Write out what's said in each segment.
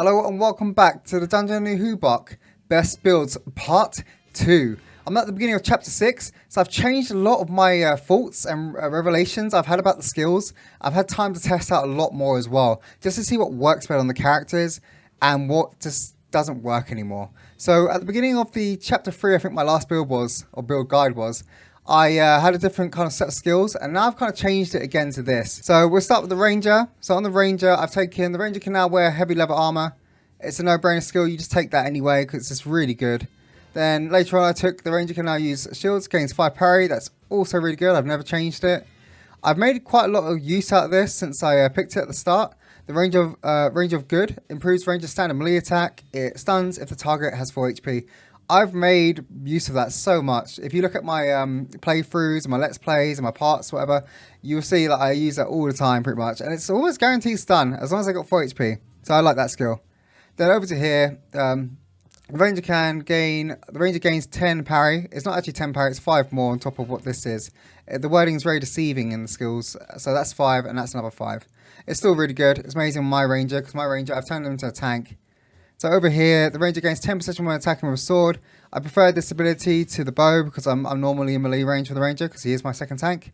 Hello and welcome back to the Dungeon Naheulbeuk Best Builds Part 2. I'm at the beginning of Chapter 6, so I've changed a lot of my thoughts and revelations I've had about the skills. I've had time to test out a lot more as well, just to see what works better on the characters and what just doesn't work anymore. So at the beginning of the Chapter 3, I think my last build was, or build guide was, I had a different kind of set of skills, and now I've kind of changed it again to this. So we'll start with the Ranger. So on the Ranger, the Ranger can now wear heavy leather armor. It's a no-brainer skill, you just take that anyway, because it's really good. Then later on the Ranger can now use shields, gains 5 parry, that's also really good, I've never changed it. I've made quite a lot of use out of this since I picked it at the start. The range of good improves Ranger's standard melee attack, it stuns if the target has 4 HP. I've made use of that so much. If you look at my playthroughs, and my let's plays, and my parts, whatever, you'll see that I use that all the time pretty much. And it's almost guaranteed stun, as long as I got 4 HP. So I like that skill. Then over to here, the Ranger gains 10 parry. It's not actually 10 parry, it's 5 more on top of what this is. The wording is very deceiving in the skills, so that's 5 and that's another 5. It's still really good. It's amazing on my Ranger, because my Ranger, I've turned him into a tank. So over here, the Ranger gains 10% when attacking with a sword. I prefer this ability to the bow because I'm normally in melee range with the Ranger because he is my second tank.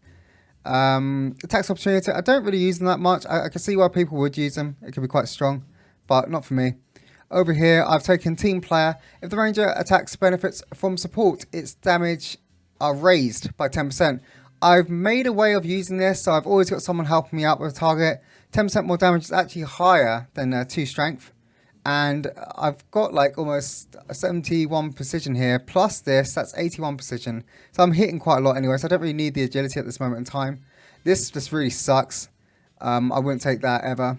Attacks opportunity, I don't really use them that much. I can see why people would use them. It could be quite strong, but not for me. Over here, I've taken Team Player. If the Ranger attacks benefits from support, its damage are raised by 10%. I've made a way of using this, so I've always got someone helping me out with a target. 10% more damage is actually higher than 2 strength. And I've got like almost 71 precision here, plus this, that's 81 precision. So I'm hitting quite a lot anyway, so I don't really need the agility at this moment in time. This just really sucks. I wouldn't take that ever.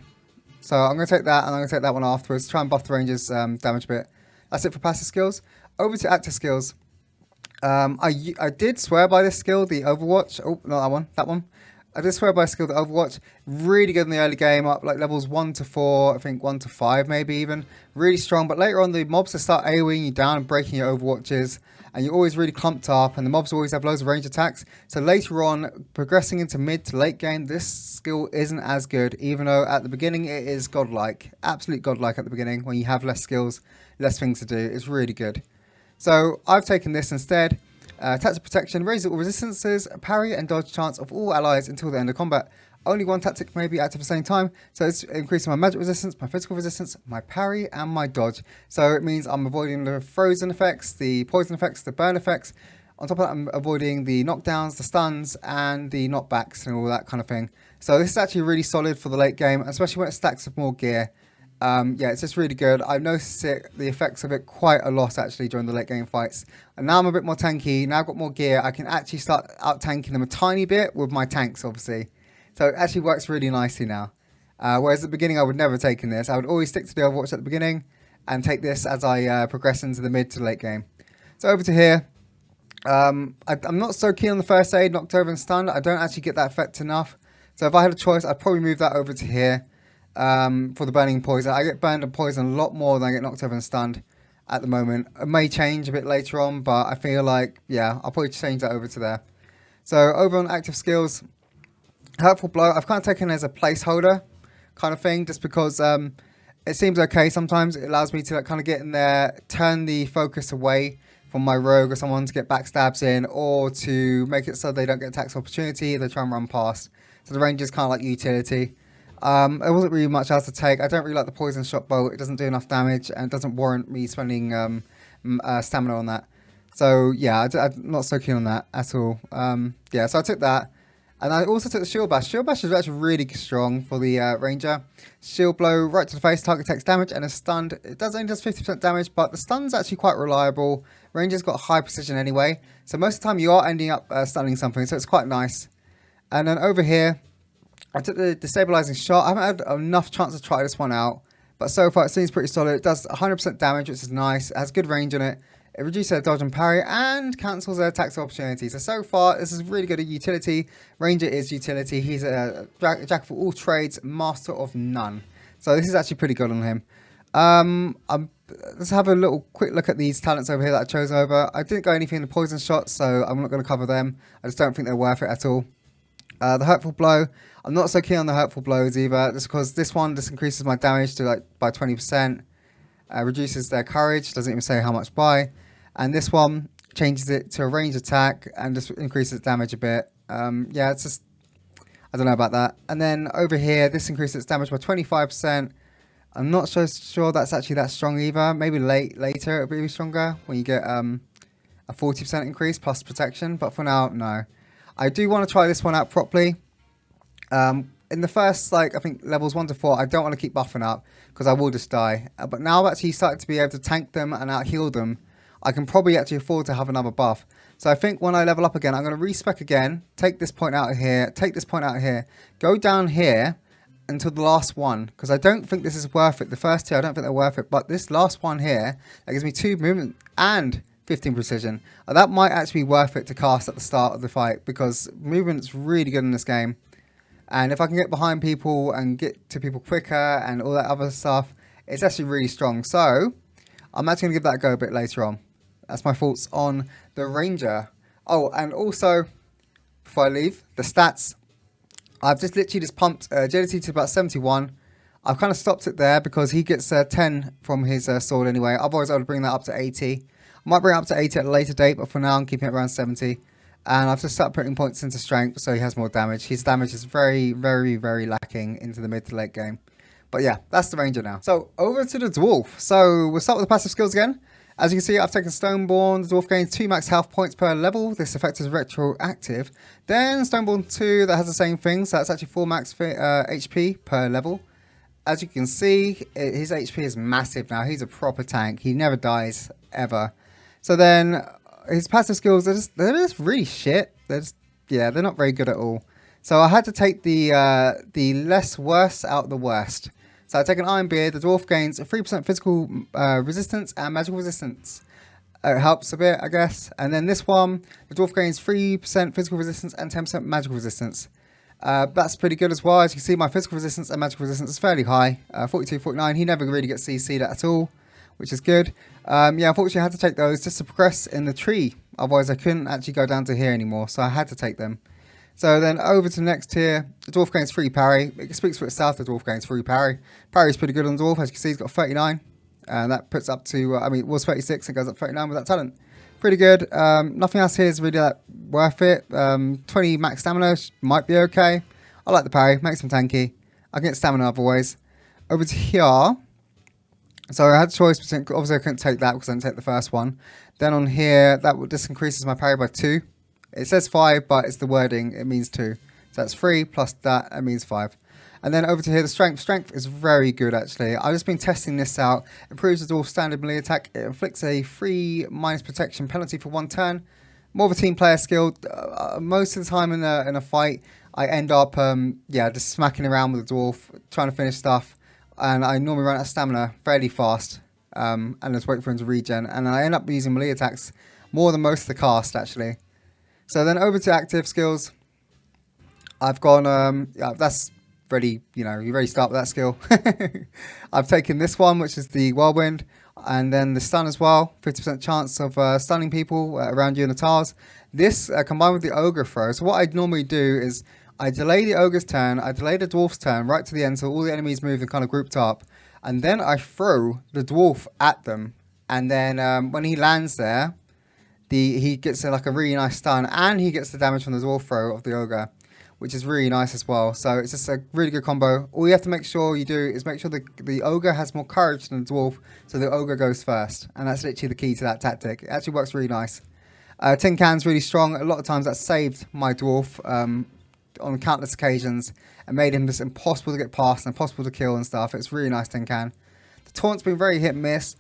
So I'm going to take that, and I'm going to take that one afterwards, try and buff the Ranger's damage a bit. That's it for passive skills. Over to active skills. I did swear by this skill, the Overwatch. Oh, not that one, that one. I did swear by a skill, the Overwatch. Really good in the early game, up like levels 1 to 4, I think 1 to 5 maybe even. Really strong, but later on the mobs will start AoEing you down and breaking your Overwatches. And you're always really clumped up, and the mobs always have loads of range attacks. So later on, progressing into mid to late game, this skill isn't as good, even though at the beginning it is godlike. Absolute godlike at the beginning, when you have less skills, less things to do. It's really good. So I've taken this instead. Tactic protection raises all resistances, parry and dodge chance of all allies until the end of combat. Only one tactic may be active at the same time, so it's increasing my magic resistance, my physical resistance, my parry and my dodge. So it means I'm avoiding the frozen effects, the poison effects, the burn effects. On top of that, I'm avoiding the knockdowns, the stuns and the knockbacks and all that kind of thing. So this is actually really solid for the late game, especially when it stacks with more gear. Yeah, it's just really good. I've noticed the effects of it quite a lot actually during the late game fights. And now I'm a bit more tanky. Now I've got more gear. I can actually start out tanking them a tiny bit with my tanks, obviously. So it actually works really nicely now. Whereas at the beginning I would never have taken this. I would always stick to the Overwatch at the beginning and take this as I progress into the mid to late game. So over to here. I'm not so keen on the first aid, knocked over and stunned. I don't actually get that effect enough. So if I had a choice, I'd probably move that over to here. For the burning poison. I get burned and poisoned a lot more than I get knocked over and stunned at the moment. It may change a bit later on, but I feel like, yeah, I'll probably change that over to there. So over on active skills, Hurtful Blow, I've kind of taken as a placeholder kind of thing, just because it seems okay sometimes. It allows me to like, kind of get in there, turn the focus away from my rogue or someone to get backstabs in, or to make it so they don't get attacks opportunity, they try and run past. So the range is kind of like utility. There wasn't really much else to take. I don't really like the poison shot bolt. It doesn't do enough damage and it doesn't warrant me spending stamina on that. So yeah, I'm not so keen on that at all. Yeah, so I took that. And I also took the Shield Bash. Shield Bash is actually really strong for the Ranger. Shield Blow right to the face, target takes damage and is stunned. It only does 50% damage, but the stun's actually quite reliable. Ranger's got high precision anyway. So most of the time you are ending up stunning something, so it's quite nice. And then over here, I took the Destabilizing Shot. I haven't had enough chance to try this one out, but so far it seems pretty solid. It does 100% damage, which is nice. It has good range on it. It reduces their dodge and parry and cancels their attacks opportunity. So far, this is really good at utility. Ranger is utility. He's a jack of all trades, master of none. So this is actually pretty good on him. Let's have a little quick look at these talents over here that I chose over. I didn't go anything in the poison shots, so I'm not going to cover them. I just don't think they're worth it at all. The Hurtful Blow, I'm not so keen on the Hurtful Blows either, just because this increases my damage to like by 20%, reduces their courage, doesn't even say how much by, and this one changes it to a range attack and just increases damage a bit. Yeah, it's just, I don't know about that. And then over here, this increases its damage by 25%. I'm not so sure that's actually that strong either. Maybe later it'll be stronger when you get a 40% increase plus protection, but for now, no. I do want to try this one out properly. In the first, like, I think levels 1 to 4, I don't want to keep buffing up because I will just die. But now I've actually started to be able to tank them and out-heal them, I can probably actually afford to have another buff. So I think when I level up again, I'm going to respec again, take this point out of here, take this point out of here, go down here until the last one, because I don't think this is worth it. The first two, I don't think they're worth it, but this last one here, that gives me 2 movement and 15 precision. That might actually be worth it to cast at the start of the fight, because movement's really good in this game. And if I can get behind people and get to people quicker and all that other stuff, it's actually really strong. So I'm actually going to give that a go a bit later on. That's my thoughts on the Ranger. Oh, and also, before I leave, the stats. I've just literally pumped agility to about 71. I've kind of stopped it there because he gets 10 from his sword anyway. Otherwise, I would bring that up to 80. I might bring it up to 80 at a later date, but for now, I'm keeping it around 70. And I've just started putting points into strength, so he has more damage. His damage is very, very, very lacking into the mid to late game. But yeah, that's the Ranger now. So, over to the Dwarf. So, we'll start with the passive skills again. As you can see, I've taken Stoneborn. The Dwarf gains 2 max health points per level. This effect is retroactive. Then Stoneborn 2, that has the same thing. So that's actually 4 max HP per level. As you can see, his HP is massive now. He's a proper tank. He never dies, ever. So then, his passive skills, they're just really shit. They're not very good at all. So I had to take the less worse out of the worst. So I take an Iron Beard. The Dwarf gains 3% physical resistance and magical resistance. It helps a bit, I guess. And then this one, the Dwarf gains 3% physical resistance and 10% magical resistance. That's pretty good as well. As you can see, my physical resistance and magical resistance is fairly high. 42, 49. He never really gets CC'd at all, which is good. Yeah, unfortunately, I had to take those just to progress in the tree. Otherwise, I couldn't actually go down to here anymore. So I had to take them. So then over to the next tier, the Dwarf gains 3 parry. It speaks for itself, the Dwarf gains 3 parry. Parry is pretty good on the Dwarf. As you can see, he's got 39. And that puts up to, it was 36, it goes up 39 with that talent. Pretty good. Nothing else here is really worth it. 20 max stamina might be okay. I like the parry, makes him tanky. I can get stamina other ways. Over to here. So I had a choice between, obviously I couldn't take that because I didn't take the first one. Then on here, this increases my parry by 2. It says 5, but it's the wording, it means 2. So that's 3 plus that, it means 5. And then over to here, the strength. Strength is very good, actually. I've just been testing this out. Improves the Dwarf standard melee attack. It inflicts a 3 minus protection penalty for 1 turn. More of a team player skill. Most of the time in a fight, I end up, just smacking around with the Dwarf, trying to finish stuff. And I normally run out of stamina fairly fast. And just wait for him to regen. And I end up using melee attacks more than most of the cast, actually. So then over to active skills. I've gone, that's ready, you already start with that skill. I've taken this one, which is the Whirlwind, and then the stun as well. 50% chance of stunning people around you in the tiles. This combined with the Ogre throw. So what I'd normally do is I delay the Ogre's turn, I delay the Dwarf's turn right to the end so all the enemies move and kind of grouped up. And then I throw the Dwarf at them. And then when he lands there, he gets like a really nice stun, and he gets the damage from the Dwarf throw of the Ogre, which is really nice as well. So it's just a really good combo. All you have to make sure you do is make sure the Ogre has more courage than the Dwarf, so the Ogre goes first. And that's literally the key to that tactic. It actually works really nice. Tin Can's really strong. A lot of times that saved my Dwarf on countless occasions and made him just impossible to get past and impossible to kill and stuff. It's really nice, Tin Can. The taunt's been very hit and miss.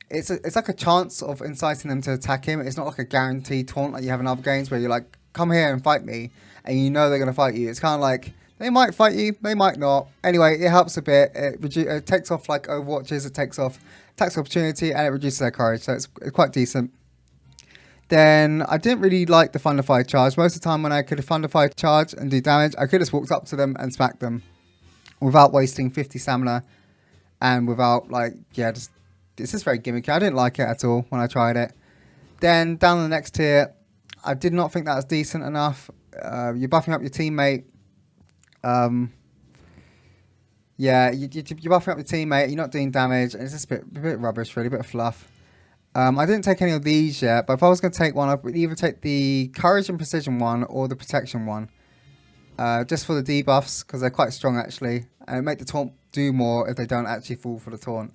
It's like a chance of inciting them to attack him. It's not like a guaranteed taunt like you have in other games where you're like, come here and fight me, and you know they're going to fight you. It's kind of like, they might fight you, they might not. Anyway, it helps a bit. It takes off like Overwatches, it takes off attacks opportunity, and it reduces their courage, so it's quite decent. Then, I didn't really like the Thunder Fire charge. Most of the time when I could Thunder Fire charge and do damage, I could just walked up to them and smacked them without wasting 50 stamina, and without it's just very gimmicky. I didn't like it at all when I tried it. Then, down the next tier, I did not think that was decent enough. you're buffing up your teammate. Yeah, you're buffing up your teammate. You're not doing damage. It's just a bit rubbish, really, a bit of fluff. I didn't take any of these yet, but if I was going to take one, I would either take the Courage and Precision one or the Protection one. Just for the debuffs, because they're quite strong actually, and make the taunt do more if they don't actually fall for the taunt.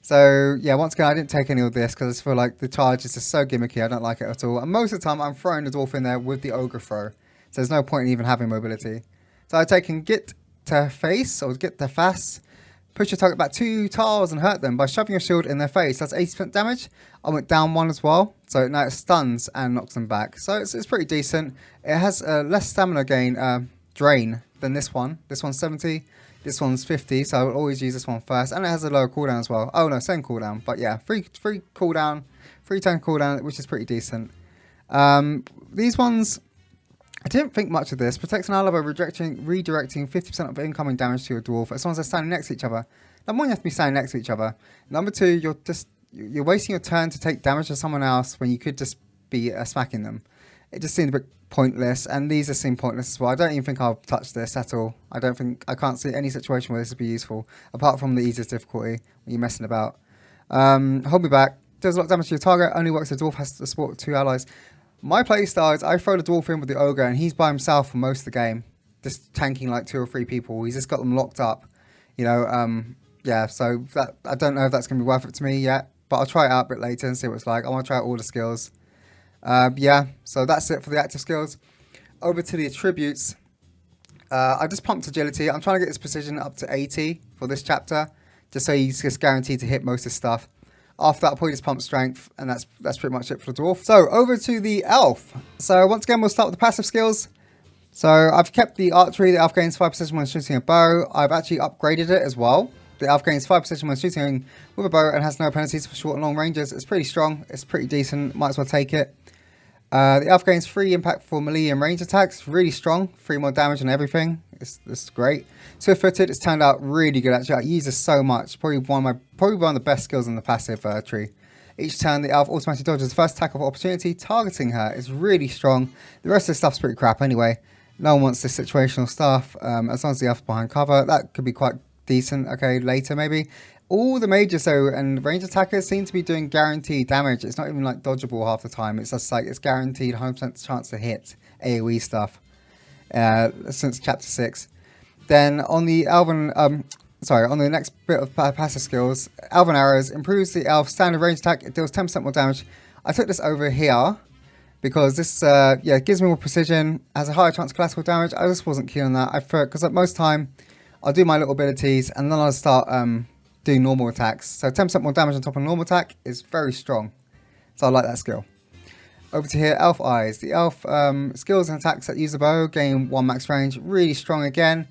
So yeah, once again, I didn't take any of this because I just feel like the charge is just so gimmicky. I don't like it at all. And most of the time, I'm throwing the Dwarf in there with the Ogre throw, so there's no point in even having mobility. So I've taken Get to Face or Get to Face. Push your target back 2 tiles and hurt them by shoving your shield in their face. That's 80% damage. I went down 1 as well. So now it stuns and knocks them back. So it's pretty decent. It has less stamina gain drain than this one. This one's 70. This one's 50. So I will always use this one first. And it has a lower cooldown as well. Oh no, same cooldown. But yeah, free cooldown. 3 turn cooldown, which is pretty decent. These ones, I didn't think much of this. Protects an ally by redirecting 50% of incoming damage to your dwarf as long as they're standing next to each other. Number one, you have to be standing next to each other. Number two, you're wasting your turn to take damage to someone else when you could just be smacking them. It just seemed a bit pointless, and these just seem pointless as well. I don't even think I'll touch this at all. I can't see any situation where this would be useful, apart from the easiest difficulty when you're messing about. Hold me back. Does a lot of damage to your target. Only works if the dwarf has to support 2 allies. My playstyle is I throw the dwarf in with the ogre and he's by himself for most of the game, just tanking like 2 or 3 people. He's just got them locked up, you know. Yeah, so that I don't know if that's going to be worth it to me yet, but I'll try it out a bit later and see what it's like. I want to try out all the skills. Yeah, so that's it for the active skills. Over to the attributes. I just pumped agility. I'm trying to get his precision up to 80 for this chapter, just so he's just guaranteed to hit most of his stuff. After that, I'll probably just pump strength, and that's pretty much it for the dwarf. So over to the elf. So once again, we'll start with the passive skills. So I've kept the archery. The elf gains 5 precision when shooting a bow. I've actually upgraded it as well. The elf gains 5 precision when shooting with a bow and has no penalties for short and long ranges. It's pretty strong. It's pretty decent. Might as well take it. The elf gains 3 impact for melee and range attacks. Really strong. 3 more damage and everything. This is great. Swift-footed, it's turned out really good actually. I use this so much. Probably one of the best skills in the passive tree. Each turn, the elf automatically dodges the first attack of opportunity, targeting her. It's really strong. The rest of the stuff's pretty crap anyway. No one wants this situational stuff. As long as the elf's behind cover, that could be quite decent. Okay, later maybe. All the mages though and range attackers seem to be doing guaranteed damage. It's not even like dodgeable half the time. It's just like it's guaranteed 100% chance to hit AoE stuff since chapter 6. Then on the elven, on the next bit of passive skills, elven arrows improves the elf's standard range attack. It deals 10% more damage. I took this over here because this, it gives me more precision, has a higher chance of classical damage. I just wasn't keen on that. Because at most time, I'll do my little abilities and then I'll start doing normal attacks. So 10% more damage on top of normal attack is very strong. So I like that skill. Over to here, Elf Eyes. The Elf skills and attacks that use the bow gain 1 max range. Really strong again.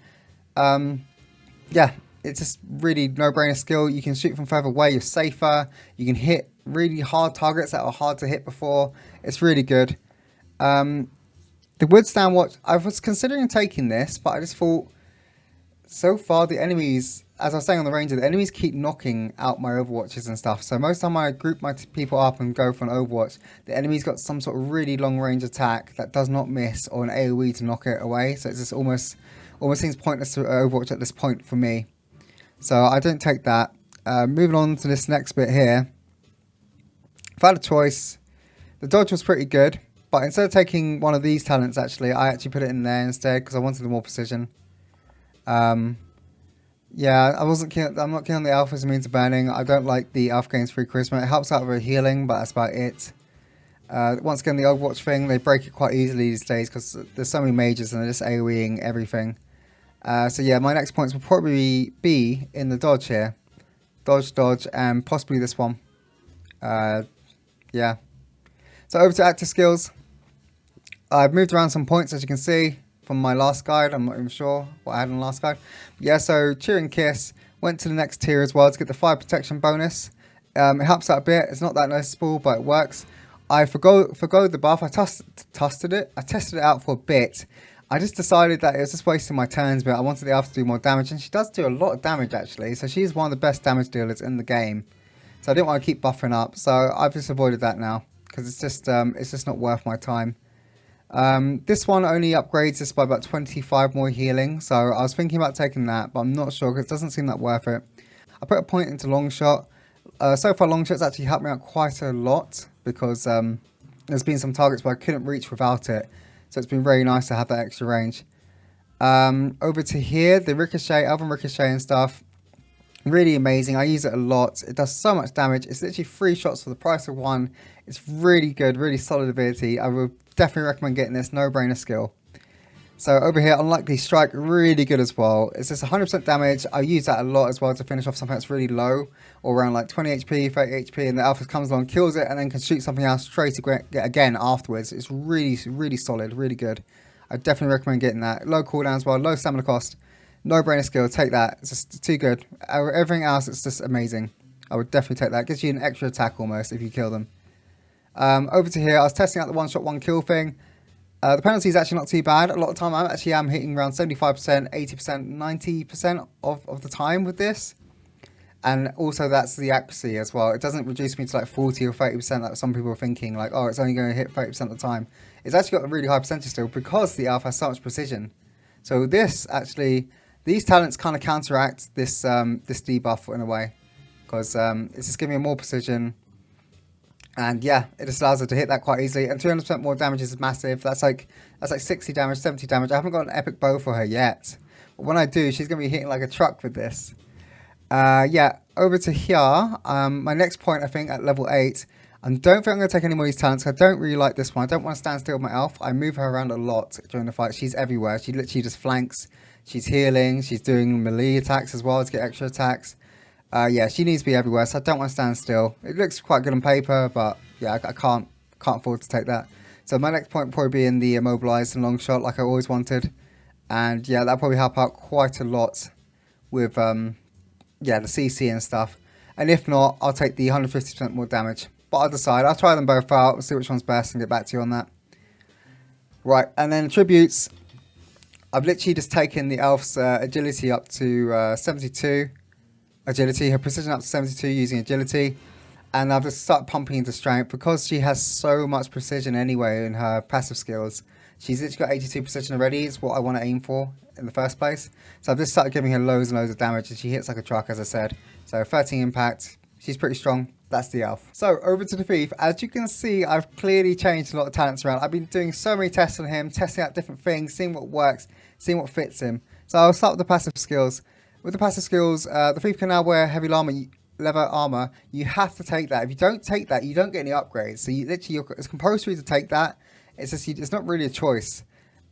Yeah, it's just really no-brainer skill. You can shoot from further away. You're safer. You can hit really hard targets that are hard to hit before. It's really good. The Woodstand Watch. I was considering taking this, but I just thought so far the enemies, as I was saying on the ranger, the enemies keep knocking out my overwatches and stuff. So most of the time I group my people up and go for an overwatch, the enemy's got some sort of really long range attack that does not miss or an AoE to knock it away. So it's just almost seems pointless to overwatch at this point for me. So I don't take that. Moving on to this next bit here. If I had a choice, the dodge was pretty good, but instead of taking one of these talents actually, I actually put it in there instead because I wanted the more precision. Yeah, I'm not keen on the alpha as a means of burning. I don't like the alpha gains 3 charisma. It helps out with healing, but that's about it. Once again, the Overwatch thing, they break it quite easily these days because there's so many mages and they're just AoEing everything. So yeah, my next points will probably be in the dodge here. Dodge, and possibly this one. Yeah. So over to active skills. I've moved around some points as you can see from my last guide. I'm not even sure what I had on the last guide. Yeah, so Cheer and Kiss went to the next tier as well to get the fire protection bonus. It helps out a bit. It's not that noticeable, but it works. I forgo the buff. I tested it out for a bit. I just decided that it was just wasting my turns, but I wanted the elf to do more damage, and she does do a lot of damage actually. So she's one of the best damage dealers in the game. So I didn't want to keep buffing up. So I've just avoided that now because it's just not worth my time. This one only upgrades this by about 25 more healing, so I was thinking about taking that, but I'm not sure because it doesn't seem that worth it. I put a point into long shot. So far long shot's actually helped me out quite a lot because there's been some targets where I couldn't reach without it, so it's been very nice to have that extra range. Over to here, the ricochet, elven ricochet and stuff, really amazing. I use it a lot. It does so much damage. It's literally 3 shots for the price of 1. It's really good, really solid ability. I would definitely recommend getting this, no-brainer skill. So over here, Unlikely Strike, really good as well. It's just 100% damage. I use that a lot as well to finish off something that's really low, or around like 20 HP, 30 HP, and the alpha comes along, kills it, and then can shoot something else straight again afterwards. It's really, really solid, really good. I definitely recommend getting that. Low cooldown as well, low stamina cost. No-brainer skill, take that. It's just too good. Everything else, it's just amazing. I would definitely take that. It gives you an extra attack almost if you kill them. Over to here, I was testing out the one-shot, one-kill thing. The penalty is actually not too bad. A lot of the time I am hitting around 75%, 80%, 90% of the time with this. And also that's the accuracy as well. It doesn't reduce me to like 40 or 30% like some people are thinking, like, oh, it's only going to hit 30% of the time. It's actually got a really high percentage still because the alpha has so much precision. So this actually, these talents kind of counteract this this debuff in a way. Because it's just giving me more precision. And yeah, it just allows her to hit that quite easily. And 200% more damage is massive. That's like 60 damage, 70 damage. I haven't got an epic bow for her yet. But when I do, she's going to be hitting like a truck with this. Yeah, over to here. My next point, I think, at level 8. I don't think I'm going to take any more of these talents. I don't really like this one. I don't want to stand still with my elf. I move her around a lot during the fight. She's everywhere. She literally just flanks. She's healing. She's doing melee attacks as well to get extra attacks. Yeah, she needs to be everywhere, so I don't want to stand still. It looks quite good on paper, but yeah, I can't afford to take that. So my next point will probably be in the immobilized and long shot, like I always wanted. And yeah, that'll probably help out quite a lot with yeah, the CC and stuff. And if not, I'll take the 150% more damage. But I'll decide. I'll try them both out and see which one's best and get back to you on that. Right, and then attributes. I've literally just taken the elf's agility up to 72. Agility, her precision up to 72 using agility, and I've just started pumping into strength because she has so much precision anyway in her passive skills. She's literally got 82 precision already. It's what I want to aim for in the first place. So I've just started giving her loads and loads of damage, and she hits like a truck, as I said. So 13 impact. She's pretty strong. That's the elf. So over to the thief. As you can see, I've clearly changed a lot of talents around. I've been doing so many tests on him, testing out different things, seeing what works, seeing what fits him. So I'll start with the passive skills. With the passive skills, the thief can now wear heavy leather armor. You have to take that. If you don't take that, you don't get any upgrades. So you literally, it's compulsory to take that. It's just, it's not really a choice.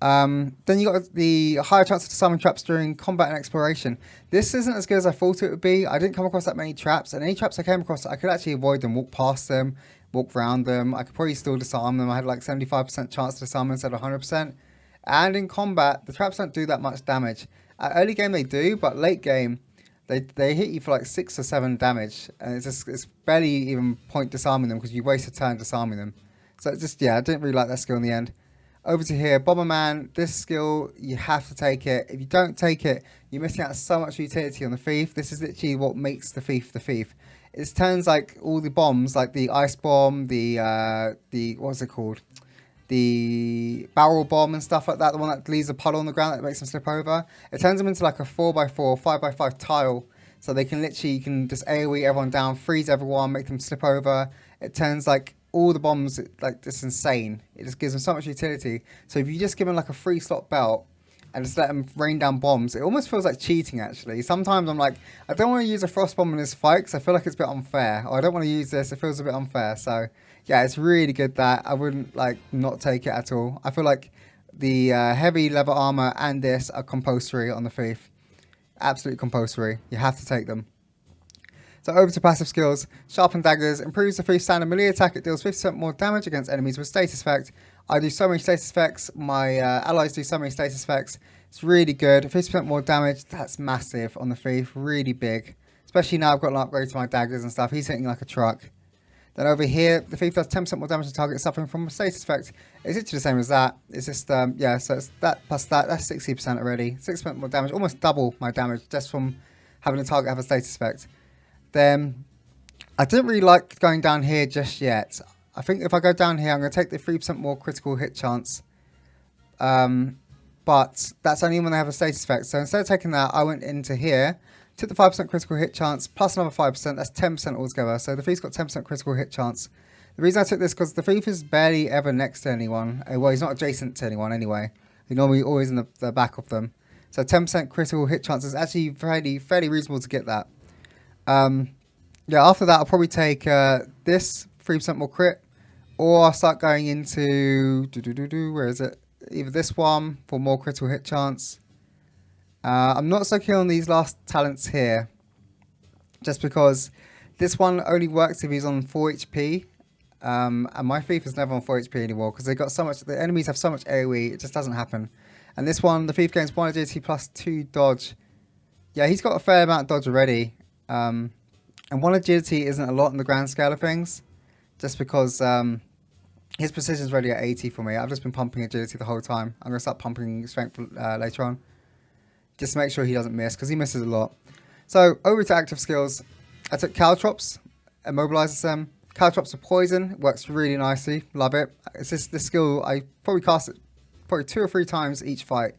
Then you got the higher chance of disarming traps during combat and exploration. This isn't as good as I thought it would be. I didn't come across that many traps, and any traps I came across, I could actually avoid them, walk past them, walk around them. I could probably still disarm them. I had like 75% chance to disarm them instead of 100%. And in combat, the traps don't do that much damage. At early game they do, but late game they hit you for like 6 or 7 damage, and it's barely even point disarming them because you waste a turn disarming them. So it's just, yeah, I didn't really like that skill in the end. Over to here, Bomberman. This skill, you have to take it. If you don't take it, you're missing out so much utility on the thief. This is literally what makes the thief the thief. It turns like all the bombs, like the ice bomb, the what's it called? The barrel bomb and stuff like that, the one that leaves a puddle on the ground that makes them slip over. It turns them into like a 4x4, 5x5 tile. So they can literally, you can just AoE everyone down, freeze everyone, make them slip over. It turns like all the bombs, like just insane. It just gives them so much utility. So if you just give them like a 3-slot belt and just let them rain down bombs, it almost feels like cheating actually. Sometimes I'm like, I don't want to use a frost bomb in this fight because I feel like it's a bit unfair. Or I don't want to use this, it feels a bit unfair. So yeah, it's really good that I wouldn't like not take it at all. I feel like the heavy leather armor and this are compulsory on the thief. Absolutely compulsory. You have to take them. So over to passive skills. Sharpened daggers improves the thief's standard melee attack. It deals 50% more damage against enemies with status effect. I do so many status effects. My allies do so many status effects. It's really good. 50% more damage. That's massive on the thief. Really big. Especially now I've got an upgrade to my daggers and stuff. He's hitting like a truck. Then over here, the thief does 10% more damage to target suffering from a status effect. It's literally the same as that. It's just, yeah, so it's that plus that. That's 60% already. 6% more damage. Almost double my damage just from having a target have a status effect. Then, I didn't really like going down here just yet. I think if I go down here, I'm going to take the 3% more critical hit chance. But that's only when they have a status effect. So instead of taking that, I went into here, took the 5% critical hit chance, plus another 5%, that's 10% altogether. So the thief's got 10% critical hit chance. The reason I took this because the thief is barely ever next to anyone. Well, he's not adjacent to anyone anyway. He's normally always in the back of them. So 10% critical hit chance is actually fairly reasonable to get that. Yeah, after that, I'll probably take this 3% more crit, or I'll start going into where is it? Either this one for more critical hit chance. I'm not so keen on these last talents here, just because this one only works if he's on 4 HP. And my thief is never on 4 HP anymore because they got so much. The enemies have so much AoE, it just doesn't happen. And this one, the thief gains 1 agility plus 2 dodge. Yeah, he's got a fair amount of dodge already. And 1 agility isn't a lot in the grand scale of things, just because his precision is already at 80 for me. I've just been pumping agility the whole time. I'm going to start pumping strength later on, just to make sure he doesn't miss, because he misses a lot. So over to active skills. I took Caltrops, immobilizes them. Caltrops of poison, works really nicely, love it. It's just this skill, I probably cast it probably 2 or 3 times each fight,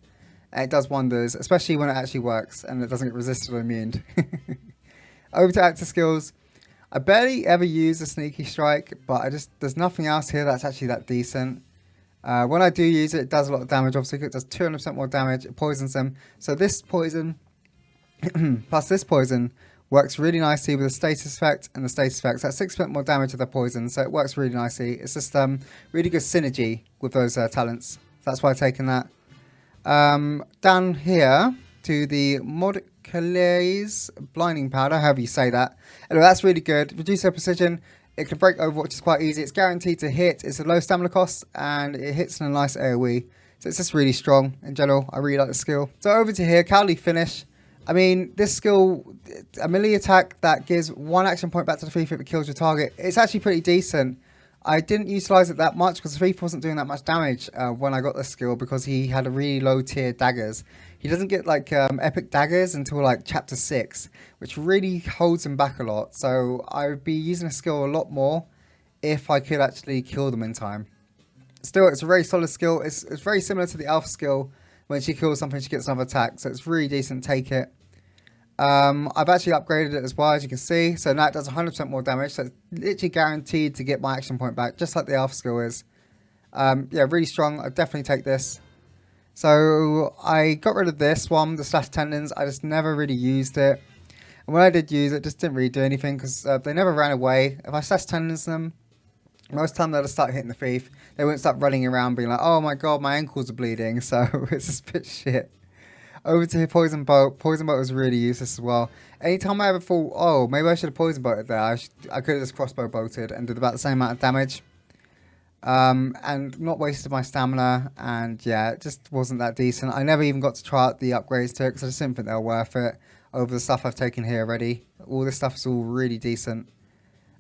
and it does wonders, especially when it actually works and it doesn't get resisted or immune. Over to active skills. I barely ever use a sneaky strike, but there's nothing else here that's actually that decent. When I do use it, it does a lot of damage. Obviously, it does 200% more damage. It poisons them. So this poison plus this poison works really nicely with the status effect and the status effect. So that's 6% more damage to the poison. So it works really nicely. It's just really good synergy with those talents. So that's why I've taken that. Down here to the Modicales Blinding Powder, however you say that. Anyway, that's really good. Reduce their precision. It can break Overwatch, which is quite easy. It's guaranteed to hit. It's a low stamina cost, and it hits in a nice AoE. So it's just really strong in general. I really like the skill. So over to here, Cowardly Finish. I mean, this skill, a melee attack that gives 1 action point back to the thief if it kills your target. It's actually pretty decent. I didn't utilize it that much because the thief wasn't doing that much damage when I got this skill, because he had a really low tier daggers. He doesn't get like epic daggers until like chapter 6, which really holds him back a lot. So I would be using the skill a lot more if I could actually kill them in time. Still, it's a very solid skill. It's very similar to the alpha skill. When she kills something, she gets another attack. So it's really decent. Take it. I've actually upgraded it as well, as you can see. So now it does 100% more damage. So it's literally guaranteed to get my action point back, just like the alpha skill is. Yeah, really strong. I'd definitely take this. So I got rid of this one, the slash tendons. I just never really used it. And when I did use it, it just didn't really do anything because they never ran away. If I slash tendons them, most of the time they'll just start hitting the thief. They won't start running around being like, oh my god, my ankles are bleeding. So it's just a bit shit. Over to Poison Bolt. Poison Bolt was really useless as well. Anytime I ever thought, oh, maybe I should have Poison Bolted there, I could have just crossbow bolted and did about the same amount of damage. And not wasted my stamina, and yeah, it just wasn't that decent. I never even got to try out the upgrades to it because I just didn't think they were worth it over the stuff I've taken here already. All this stuff is all really decent.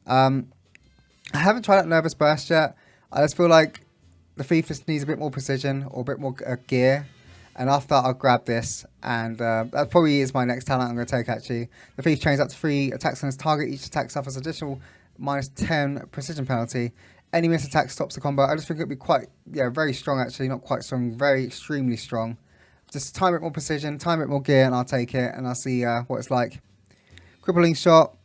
I haven't tried out Nervous Burst yet. I just feel like the thief just needs a bit more precision or a bit more gear. And after that, I'll grab this. And that probably is my next talent I'm going to take, actually. The thief trains up to 3 attacks on his target. Each attack suffers additional -10 precision penalty. Any missed attack stops the combo. I just think it would be quite, yeah, very strong, actually. Not quite strong, very extremely strong. Just time it more precision, time it more gear, and I'll take it. And I'll see what it's like. Crippling Shot.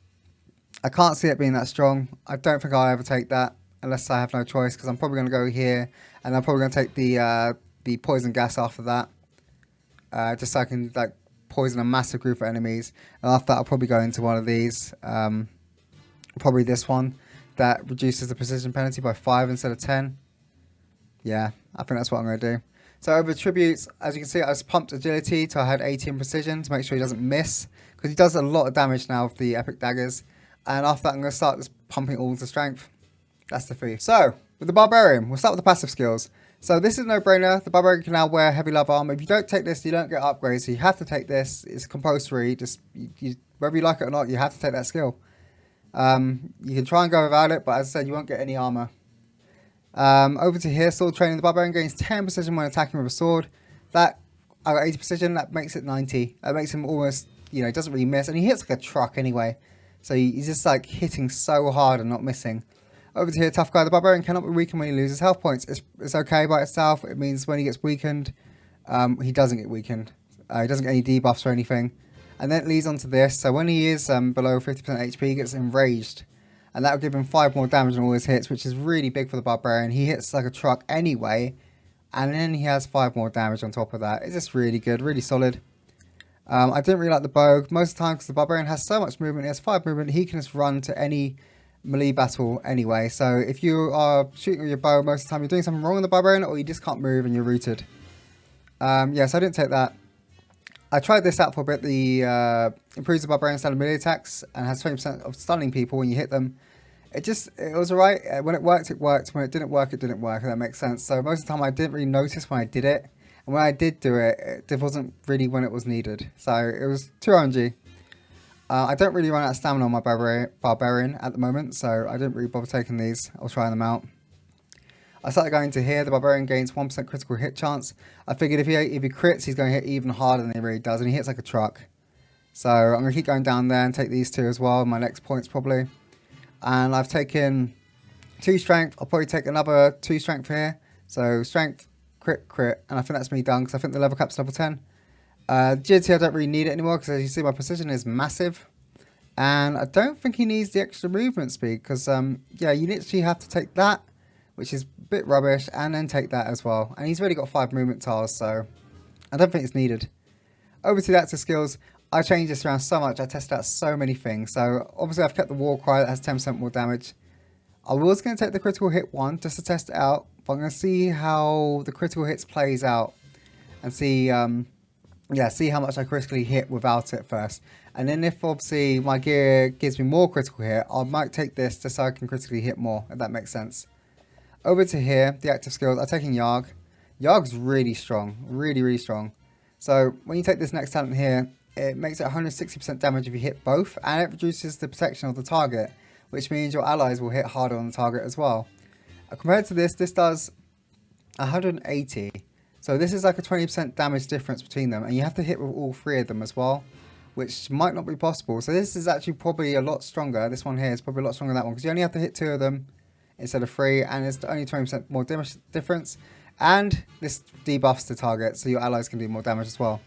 I can't see it being that strong. I don't think I'll ever take that unless I have no choice, because I'm probably going to go here, and I'm probably going to take the poison gas after that, just so I can like poison a massive group of enemies. And after that, I'll probably go into one of these, probably this one that reduces the precision penalty by 5 instead of 10. Yeah, I think that's what I'm going to do. So over tributes, as you can see, I just pumped agility till I had 18 precision to make sure he doesn't miss, because he does a lot of damage now with the epic daggers. And after that, I'm going to start just pumping all the strength. That's the thief. So, with the Barbarian, we'll start with the passive skills. So this is a no-brainer. The Barbarian can now wear heavy love armor. If you don't take this, you don't get upgrades. So you have to take this. It's compulsory. Just whether you like it or not, you have to take that skill. You can try and go without it, but as I said, you won't get any armor. Over to here, sword training. The Barbarian gains 10 precision when attacking with a sword. That, I got 80 precision. That makes it 90. That makes him almost, you know, doesn't really miss. And he hits like a truck anyway. So he's just like hitting so hard and not missing. Over to here, tough guy. The Barbarian cannot be weakened when he loses health points. It's okay by itself. It means when he gets weakened, he doesn't get weakened. He doesn't get any debuffs or anything. And then it leads on to this. So when he is below 50% HP, he gets enraged. And that will give him 5 more damage on all his hits, which is really big for the Barbarian. He hits like a truck anyway. And then he has 5 more damage on top of that. It's just really good, really solid. I didn't really like the bow. Most of the time, because the Barbarian has so much movement, he has 5 movement, he can just run to any melee battle anyway. So if you are shooting with your bow, most of the time you're doing something wrong with the Barbarian, or you just can't move and you're rooted. Yeah, so I didn't take that. I tried this out for a bit. The improves the Barbarian standard melee attacks and has 20% of stunning people when you hit them. It was alright. When it worked, it worked. When it didn't work, it didn't work, if that makes sense. So most of the time I didn't really notice when I did it. And when I did do it, it wasn't really when it was needed. So it was 2 RNG. I don't really run out of stamina on my Barbarian at the moment, so I didn't really bother taking these. I'll try them out. I started going to here. The Barbarian gains 1% critical hit chance. I figured if he crits, he's going to hit even harder than he really does, and he hits like a truck. So I'm going to keep going down there and take these 2 as well, my next points probably. And I've taken 2 strength. I'll probably take another 2 strength here. So strength, crit, and I think that's me done because I think the level cap's level 10. Agility, I don't really need it anymore because as you see my precision is massive. And I don't think he needs the extra movement speed because yeah, you literally have to take that, which is a bit rubbish, and then take that as well. And he's already got 5 movement tiles, so I don't think it's needed. Over to the active skills. I changed this around so much. I tested out so many things. So obviously I've kept the war cry that has 10% more damage. I was going to take the critical hit one just to test it out, but I'm going to see how the critical hits plays out and see, yeah, see how much I critically hit without it first. And then if obviously my gear gives me more critical hit, I might take this just so I can critically hit more, if that makes sense. Over to here, the active skills. I'm taking Yarg. Yarg's really strong, really strong. So when you take this next talent here, it makes it 160% damage if you hit both, and it reduces the protection of the target, which means your allies will hit harder on the target as well. Compared to this does 180. So this is like a 20% damage difference between them, and you have to hit with all 3 of them as well, which might not be possible. So this is actually probably a lot stronger. This one here is probably a lot stronger than that one, because you only have to hit 2 of them instead of 3, and it's only 20% more damage difference. And this debuffs the target, so your allies can do more damage as well.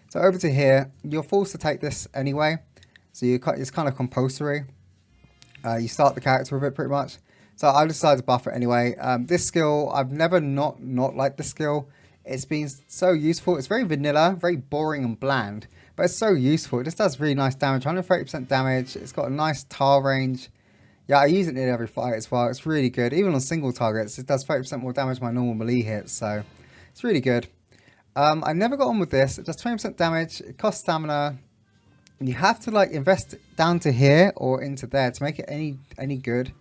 So over to here, you're forced to take this anyway. So it's kind of compulsory. You start the character with it pretty much. So I decided to buff it anyway. This skill, I've never not liked the skill. It's been so useful. It's very vanilla, very boring and bland, but it's so useful. It just does really nice damage, 130% damage. It's got a nice tile range. Yeah, I use it in every fight as well. It's really good. Even on single targets, it does 30% more damage than my normal melee hits. So it's really good. I never got on with this. It does 20% damage. It costs stamina. You have to like invest down to here or into there to make it any good.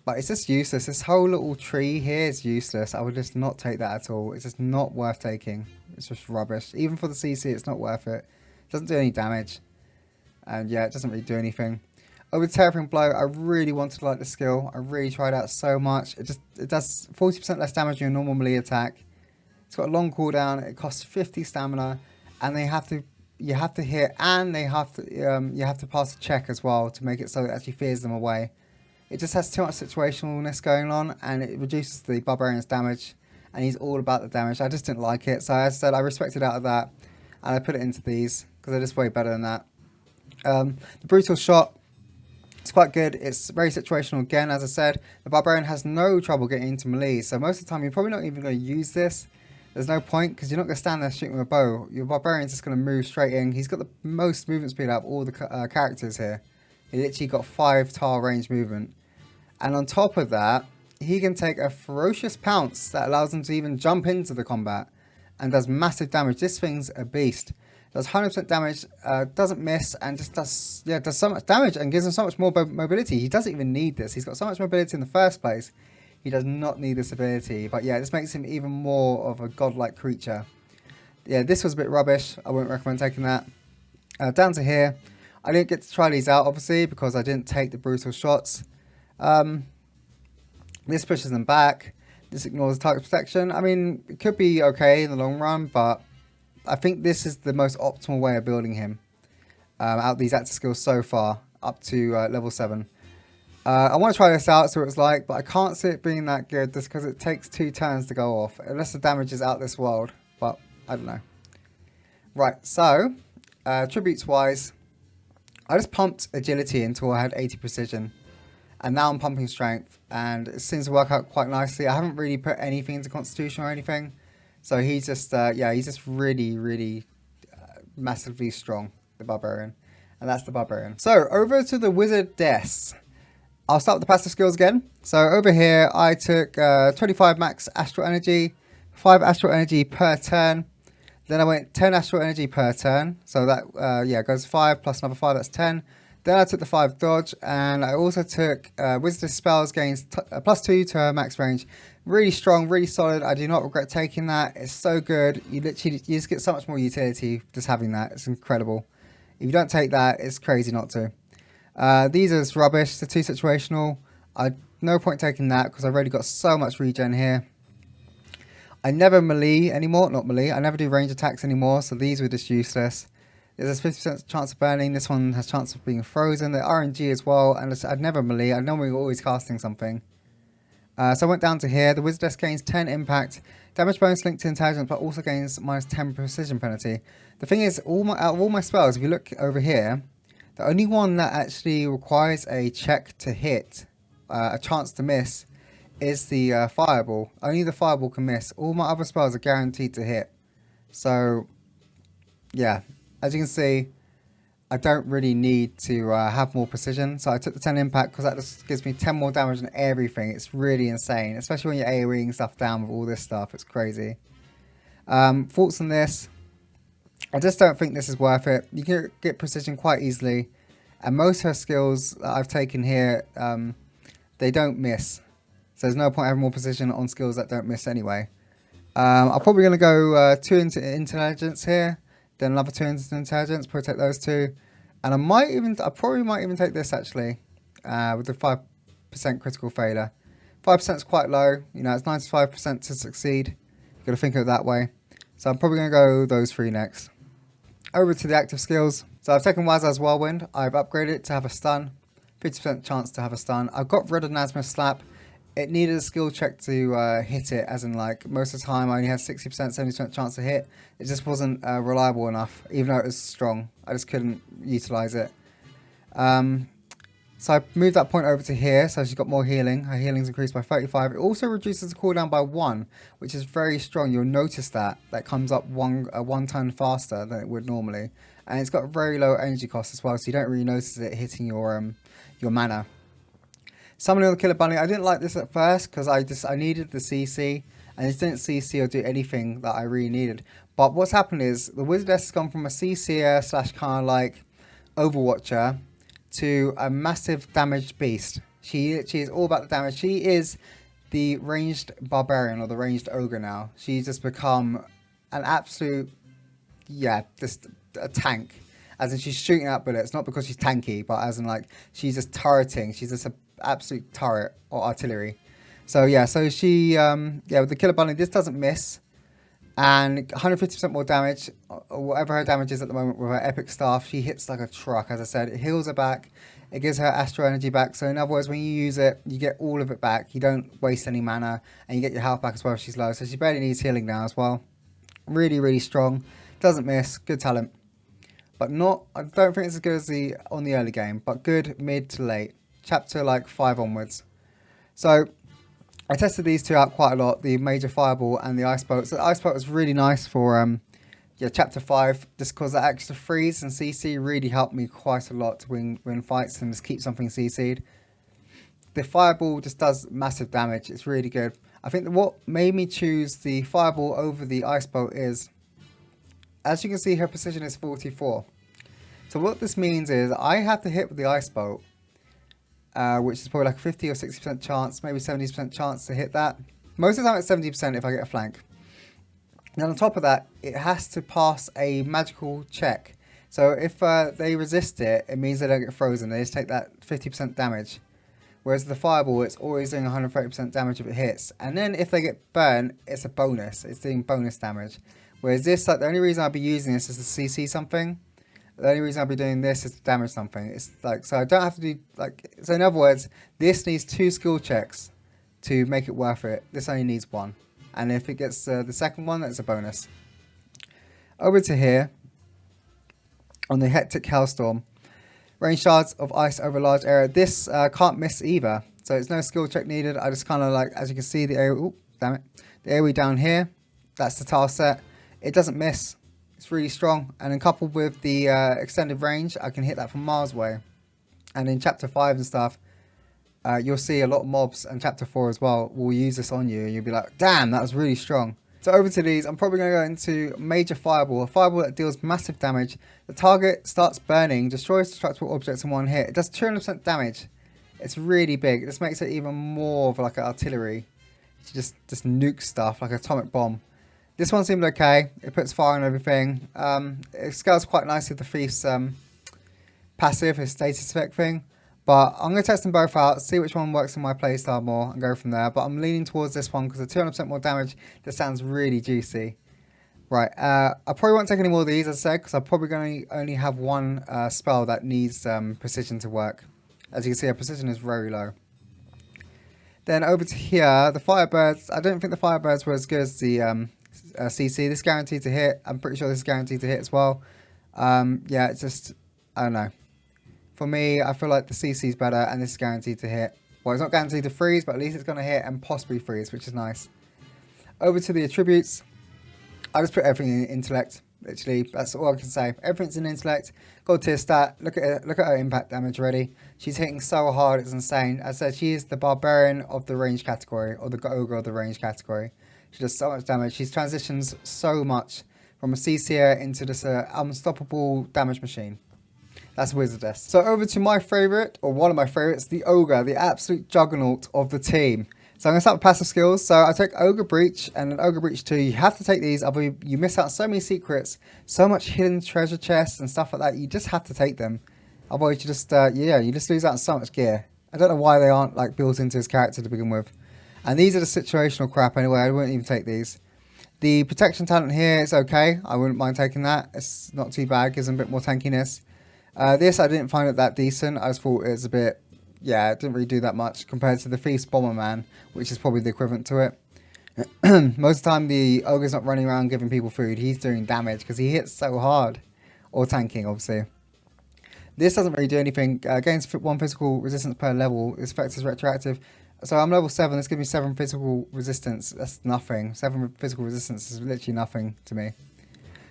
But it's just useless. This whole little tree here is useless. I would just not take that at all. It's just not worth taking. It's just rubbish. Even for the CC, it's not worth it. It doesn't do any damage. And yeah, it doesn't really do anything. Over Terrifying Blow, I really wanted to like the skill. I really tried out so much. It does 40% less damage than your normal melee attack. It's got a long cooldown. It costs 50 stamina, and you have to hit, and you have to pass a check as well to make it so it actually fears them away. It just has too much situationalness going on, and it reduces the Barbarian's damage, and he's all about the damage. I just didn't like it, so as I said, I respected out of that, and I put it into these because they're just way better than that. The Brutal Shot. It's quite good. It's very situational again, as I said. The Barbarian has no trouble getting into melee, so most of the time you're probably not even going to use this. There's no point because you're not going to stand there shooting with a bow. Your Barbarian's just going to move straight in. He's got the most movement speed out of all the characters here. He literally got 5 tile range movement. And on top of that, he can take a ferocious pounce that allows him to even jump into the combat and does massive damage. This thing's a beast. Does 100% damage, doesn't miss, and just does so much damage and gives him so much more mobility. He doesn't even need this. He's got so much mobility in the first place. He does not need this ability. But yeah, this makes him even more of a godlike creature. Yeah, this was a bit rubbish. I wouldn't recommend taking that. Down to here. I didn't get to try these out, obviously, because I didn't take the Brutal Shots. This pushes them back. This ignores target protection. I mean, it could be okay in the long run, but I think this is the most optimal way of building him out of these active skills so far, up to level 7. I want to try this out, see what it's like, but I can't see it being that good just because it takes 2 turns to go off, unless the damage is out this world, but I don't know. Right, so, tributes wise, I just pumped agility until I had 80 precision, and now I'm pumping strength, and it seems to work out quite nicely. I haven't really put anything into constitution or anything, so he's just, yeah, he's just really, really massively strong, the Barbarian, and that's the Barbarian. So, over to the Wizardess. I'll start with the passive skills again. So over here, I took 25 max astral energy, 5 astral energy per turn. Then I went 10 astral energy per turn. So that, yeah, goes 5 plus another 5, that's 10. Then I took the 5 dodge, and I also took Wizardess spells gains +2 to her max range. Really strong, really solid. I do not regret taking that. It's so good. You just get so much more utility just having that. It's incredible. If you don't take that, it's crazy not to. These are just rubbish. They're too situational. No point taking that because I've already got so much regen here. I never melee anymore. Not melee. I never do range attacks anymore. So these were just useless. There's a 50% chance of burning. This one has chance of being frozen. The RNG as well. And I'd never melee. I normally always casting something. So I went down to here. The Wizardess gains 10 impact. Damage bonus linked to intelligence, but also gains -10 precision penalty. The thing is, out of all my spells, if you look over here, the only one that actually requires a check to hit, a chance to miss, is the fireball. Only the fireball can miss. All my other spells are guaranteed to hit. So, yeah, as you can see, I don't really need to have more precision. So I took the 10 impact because that just gives me 10 more damage on everything. It's really insane, especially when you're AoEing stuff down with all this stuff. It's crazy. Thoughts on this? I just don't think this is worth it. You can get precision quite easily, and most of her skills that I've taken here, they don't miss. So there's no point having more precision on skills that don't miss anyway. I'm probably going to go 2 into intelligence here, then another 2 into intelligence, protect those 2, and I probably might even take this actually, with the 5% critical failure. 5% is quite low, you know, it's 95% to succeed. You've got to think of it that way. So I'm probably going to go those 3 next. Over to the active skills. So I've taken Wazza's Whirlwind. I've upgraded it to have a stun. 50% chance to have a stun. I've got rid of Nazma's Slap. It needed a skill check to hit it, as in like most of the time I only had 60%, 70% chance to hit. It just wasn't reliable enough, even though it was strong. I just couldn't utilize it. So I moved that point over to here, so she's got more healing. Her healing's increased by 35. It also reduces the cooldown by 1, which is very strong. You'll notice that. That comes up one turn faster than it would normally. And it's got a very low energy cost as well, so you don't really notice it hitting your mana. Summoning the Killer Bunny. I didn't like this at first because I needed the CC, and it didn't CC or do anything that I really needed. But what's happened is the Wizardess has gone from a CC'er / kind of like Overwatcher to a massive damaged beast. She is all about the damage. She is the ranged Barbarian or the ranged Ogre now. She's just become an absolute, yeah, just a tank. As in she's shooting out bullets, not because she's tanky, but as in like she's just turreting. She's just an absolute turret or artillery. So yeah, so she, yeah, with the Killer Bunny, this doesn't miss. And 150% more damage, or whatever her damage is at the moment with her epic staff. She hits like a truck, as I said. It heals her back. It gives her astral energy back. So in other words, when you use it, you get all of it back. You don't waste any mana, and you get your health back as well if she's low. So she barely needs healing now as well. Really, really strong. Doesn't miss. Good talent. But not, I don't think it's as good as on the early game, but good mid to late. Chapter like 5 onwards. So I tested these 2 out quite a lot, the Major Fireball and the Ice Boat. So the Ice Boat was really nice for yeah, Chapter 5, just because that extra freeze and CC really helped me quite a lot to win fights and just keep something CC'd. The Fireball just does massive damage, it's really good. I think that what made me choose the Fireball over the Ice Boat is, as you can see, her precision is 44. So what this means is I have to hit with the Ice Boat, which is probably like a 50 or 60% chance, maybe 70% chance to hit that. Most of the time it's 70% if I get a flank. Then on top of that, it has to pass a magical check. So if they resist it, it means they don't get frozen. They just take that 50% damage. Whereas the Fireball, it's always doing 130% damage if it hits. And then if they get burned, it's a bonus. It's doing bonus damage. Whereas this, like, the only reason I'd be using this is to CC something. The only reason I'll be doing this is to damage something. It's like, so I don't have to do, like, so in other words, this needs 2 skill checks to make it worth it. This only needs 1. And if it gets the second one, that's a bonus. Over to here, on the Hectic Hailstorm. Rain shards of ice over a large area. This can't miss either. So it's no skill check needed. I just kind of like, as you can see, the area, ooh, damn it. The area down here, that's the tile set. It doesn't miss. It's really strong. And then coupled with the extended range, I can hit that from miles away. And in chapter 5 and stuff, you'll see a lot of mobs, and chapter 4 as well, will use this on you. And you'll be like, damn, that was really strong. So over to these, I'm probably going to go into Major Fireball, a fireball that deals massive damage. The target starts burning, destroys destructible objects in one hit. It does 200% damage. It's really big. This makes it even more of like an artillery. It just nuke stuff like an atomic bomb. This one seemed okay. It puts fire on everything. It scales quite nicely with the Thief's passive, his status effect thing. But I'm going to test them both out, see which one works in my playstyle more, and go from there. But I'm leaning towards this one because the 200% more damage, this sounds really juicy. Right, I probably won't take any more of these, as I said, because I'm probably going to only have one spell that needs precision to work. As you can see, our precision is very low. Then over to here, the Firebirds. I don't think the Firebirds were as good as the CC. This is guaranteed to hit. I'm pretty sure this is guaranteed to hit as well. Yeah, it's just, I don't know. For me, I feel like the CC is better, and this is guaranteed to hit. Well, it's not guaranteed to freeze, but at least it's going to hit and possibly freeze, which is nice. Over to the attributes. I just put everything in intellect. Literally, that's all I can say. Everything's in intellect. Gold tier stat. Look at it. Look at her impact damage already. She's hitting so hard, it's insane. As I said, she is the Barbarian of the range category, or the Ogre of the range category. She does so much damage. She transitions so much from a CC'er into this unstoppable damage machine. That's Wizardess. So over to my favourite, or one of my favourites, the Ogre, the absolute juggernaut of the team. So I'm going to start with passive skills. So I take Ogre Breach and an Ogre Breach 2. You have to take these, otherwise you miss out so many secrets, so much hidden treasure chests and stuff like that. You just have to take them. Otherwise you just, yeah, you just lose out on so much gear. I don't know why they aren't like built into his character to begin with. And these are the situational crap anyway. I wouldn't even take these. The protection talent here is okay. I wouldn't mind taking that. It's not too bad. Gives them a bit more tankiness. This, I didn't find it that decent. I just thought it was a bit, yeah, it didn't really do that much compared to the Thief's Bomberman, which is probably the equivalent to it. Most of the time, the Ogre's not running around giving people food. He's doing damage because he hits so hard. Or tanking, obviously. This doesn't really do anything. Gains 1 physical resistance per level. Its effect is retroactive. So I'm level 7. This gives me 7 physical resistance. That's nothing. 7 physical resistance is literally nothing to me.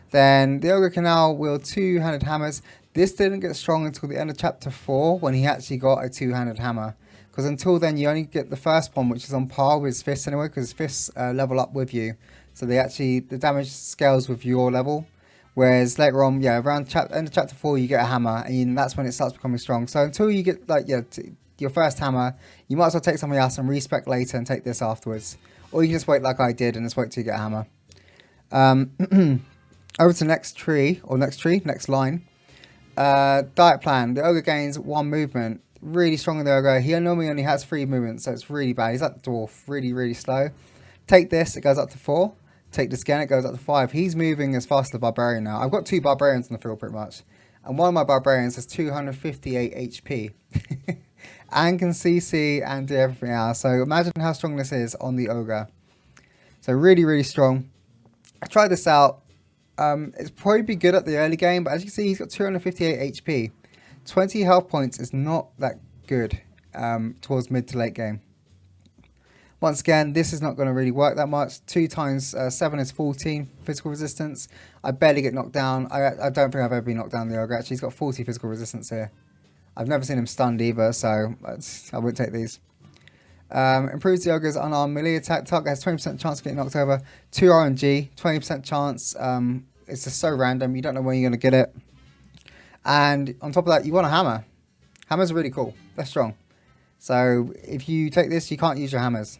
Then the Ogre can now wield 2-handed hammers. This didn't get strong until the end of chapter 4 when he actually got a 2-handed hammer. Because until then you only get the first one, which is on par with his fists anyway, because his fists level up with you. So they actually, the damage scales with your level. Whereas later on, yeah, around end of chapter 4 you get a hammer, and that's when it starts becoming strong. So until you get like your first hammer, you might as well take something else and respec later and take this afterwards. Or you can just wait like I did and just wait till you get a hammer. Over to next line. Diet plan. The Ogre gains 1 movement. Really strong in the Ogre. He normally only has 3 movements, so it's really bad. He's like the Dwarf. Really, really slow. Take this, it goes up to 4. Take this again, it goes up to 5. He's moving as fast as the Barbarian now. I've got 2 Barbarians in the field pretty much. And one of my Barbarians has 258 HP. And can CC and do everything else. So imagine how strong this is on the Ogre. So really, really strong. I tried this out. It's probably be good at the early game, but as you can see, he's got 258 HP. 20 health points is not that good towards mid to late game. Once again, this is not going to really work that much. 2 times 7 is 14 physical resistance. I barely get knocked down. I don't think I've ever been knocked down the Ogre. Actually, he's got 40 physical resistance here. I've never seen him stunned either, so I wouldn't take these. Improves the Ogre's unarmed melee attack. Target has 20% chance of getting knocked over. 2 RNG, 20% chance. It's just so random. You don't know when you're going to get it. And on top of that, you want a hammer. Hammers are really cool. They're strong. So if you take this, you can't use your hammers.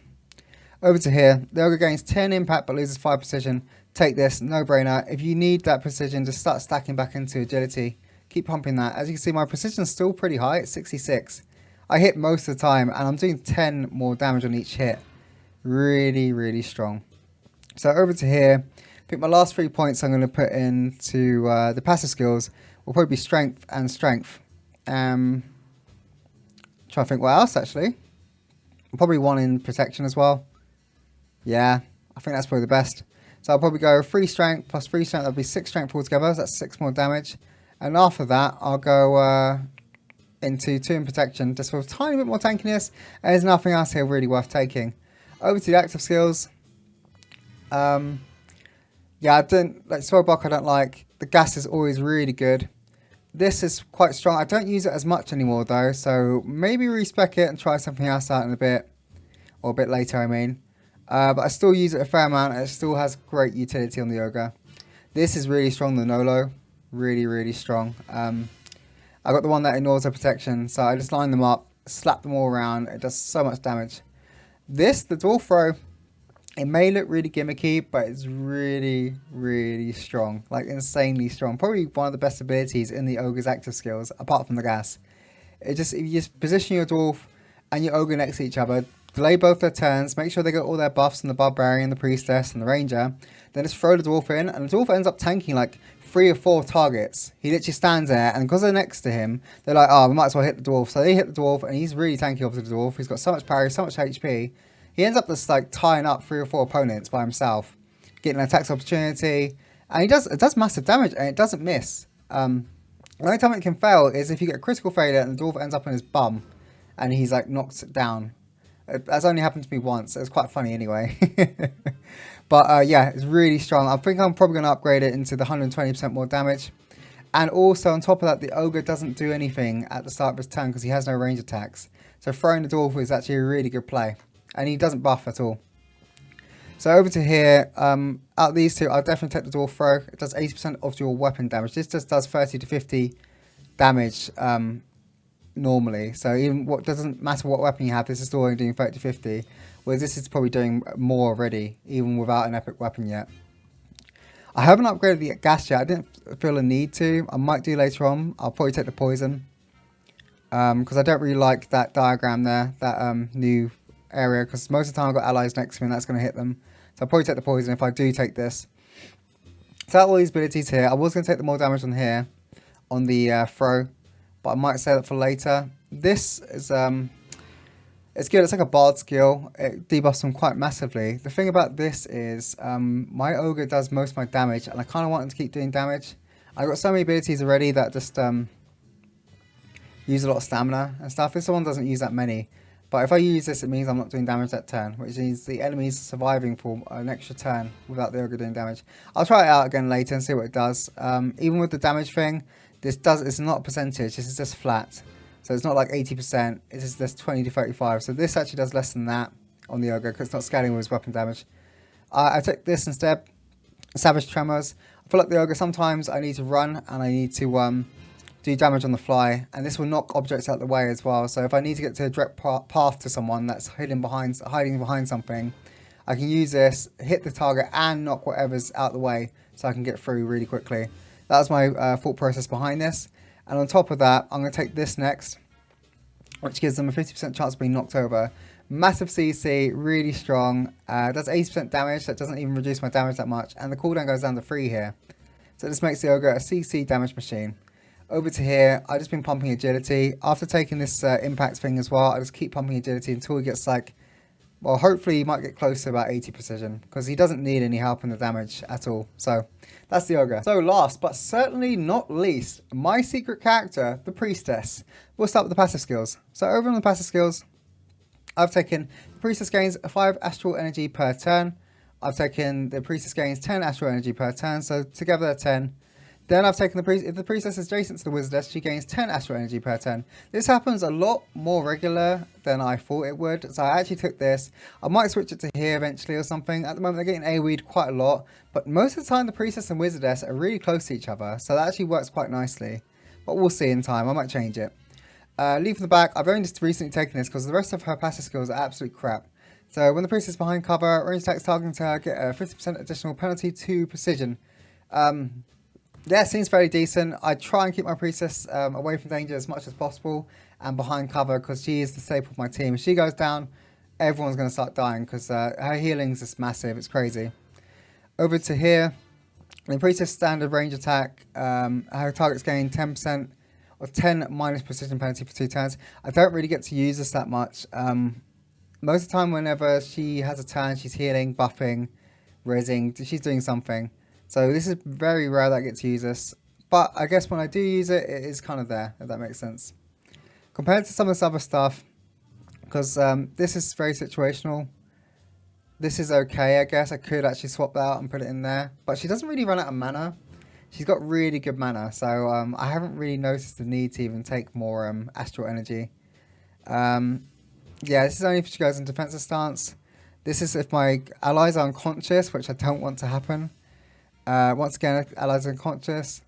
Over to here. The Ogre gains 10 impact but loses 5 precision. Take this. No brainer. If you need that precision, just start stacking back into agility. Keep pumping that. As you can see, my precision is still pretty high. It's 66. I hit most of the time, and I'm doing 10 more damage on each hit. Really, really strong. So over to here. I think my last 3 points I'm going to put into the passive skills, will probably be strength and strength. Trying to think what else actually. Probably one in protection as well. Yeah, I think that's probably the best. So I'll probably go 3 strength plus 3 strength. That'll be 6 strength altogether. So that's 6 more damage. And after that, I'll go into 2 in protection, just for a tiny bit more tankiness. And there's nothing else here really worth taking. Over to the active skills. Yeah, I don't like Swellbuck. I don't like. The gas is always really good. This is quite strong. I don't use it as much anymore though, so maybe respec it and try something else out in a bit, or a bit later. I mean, but I still use it a fair amount. And it still has great utility on the Ogre. This is really strong. The Nolo, really strong. I got the one that ignores her protection, so I just line them up, slap them all around. It does so much damage. This, the Dwarf throw. It may look really gimmicky, but it's really strong. Like, insanely strong. Probably one of the best abilities in the Ogre's active skills, apart from the gas. If you just position your Dwarf and your Ogre next to each other, delay both their turns, make sure they get all their buffs from the Barbarian, the Priestess, and the Ranger, then just throw the Dwarf in, and the Dwarf ends up tanking like 3 or 4 targets. He literally stands there, and because they're next to him, they're like, oh, we might as well hit the Dwarf. So they hit the Dwarf, and he's really tanky over the Dwarf. He's got so much parry, so much HP. He ends up just like tying up 3 or 4 opponents by himself, getting an attack opportunity, and it does massive damage, and it doesn't miss. The only time it can fail is if you get a critical failure and the Dwarf ends up on his bum, and he's like knocked down. That's only happened to me once. It's quite funny anyway. But yeah, it's really strong. I think I'm probably going to upgrade it into the 120% more damage. And also on top of that, the Ogre doesn't do anything at the start of his turn because he has no range attacks. So throwing the Dwarf is actually a really good play. And he doesn't buff at all. So over to here, out of these two, I'll definitely take the Dwarf throw. It does 80% of your weapon damage. This just does 30 to 50 damage normally. So even what doesn't matter what weapon you have, this is still only doing 30 to 50. Whereas this is probably doing more already, even without an epic weapon yet. I haven't upgraded the gas yet. I didn't feel a need to. I might do later on. I'll probably take the poison. Because I don't really like that diagram there, that new area, because most of the time I've got allies next to me and that's going to hit them. So I'll probably take the poison if I do take this. So all these abilities here. I was going to take the more damage on here, on the throw, but I might save that for later. This is, it's good. It's like a bard skill. It debuffs them quite massively. The thing about this is my Ogre does most of my damage, and I kind of want him to keep doing damage. I've got so many abilities already that just use a lot of stamina and stuff. This one doesn't use that many. But if I use this, it means I'm not doing damage that turn, which means the enemy's surviving for an extra turn without the Ogre doing damage. I'll try it out again later and see what it does. Even with the damage thing, it's not a percentage, this is just flat. So it's not like 80%, it's just 20 to 35. So this actually does less than that on the Ogre, because it's not scaling with his weapon damage. I took this instead, Savage Tremors. I feel like the Ogre, sometimes I need to run and I need to do damage on the fly, and this will knock objects out of the way as well. So if I need to get to a direct path to someone that's hiding behind something, I can use this, hit the target, and knock whatever's out of the way, so I can get through really quickly. That was my thought process behind this. And on top of that, I'm going to take this next, which gives them a 50% chance of being knocked over. Massive CC, really strong. Does 80% damage, that doesn't even reduce my damage that much, and the cooldown goes down to 3 here. So this makes the Ogre a CC damage machine. Over to here, I've just been pumping agility. After taking this impact thing as well, I just keep pumping agility until he gets like, well, hopefully he might get close to about 80 precision, because he doesn't need any help in the damage at all. So that's the Ogre. So last but certainly not least, my secret character, the Priestess. We'll start with the passive skills. So over on the passive skills, I've taken the Priestess gains 5 astral energy per turn. I've taken the Priestess gains 10 astral energy per turn, so together they're 10. Then I've taken if the Priestess is adjacent to the Wizardess, she gains 10 astral energy per turn. This happens a lot more regular than I thought it would, so I actually took this. I might switch it to here eventually or something. At the moment they're getting AoE'd quite a lot, but most of the time the Priestess and Wizardess are really close to each other, so that actually works quite nicely. But we'll see in time, I might change it. Leave from the back, I've only just recently taken this because the rest of her passive skills are absolute crap. So when the Priestess is behind cover, range attacks targeting her get a 50% additional penalty to precision. Yeah, seems very decent. I try and keep my Priestess away from danger as much as possible and behind cover, because she is the staple of my team. If she goes down, everyone's going to start dying, because her healing's just massive. It's crazy. Over to here, The Priestess standard range attack, her targets gain 10% or 10 minus precision penalty for 2 turns. I don't really get to use this that much. Most of the time, whenever she has a turn, she's healing, buffing, rezzing, she's doing something. So this is very rare that I get to use this. But I guess when I do use it, it is kind of there, if that makes sense. Compared to some of this other stuff, because this is very situational. This is okay, I guess. I could actually swap that out and put it in there. But she doesn't really run out of mana. She's got really good mana. So I haven't really noticed the need to even take more astral energy. Yeah, this is only if she goes in defensive stance. This is if my allies are unconscious, which I don't want to happen. Once again, if allies are unconscious.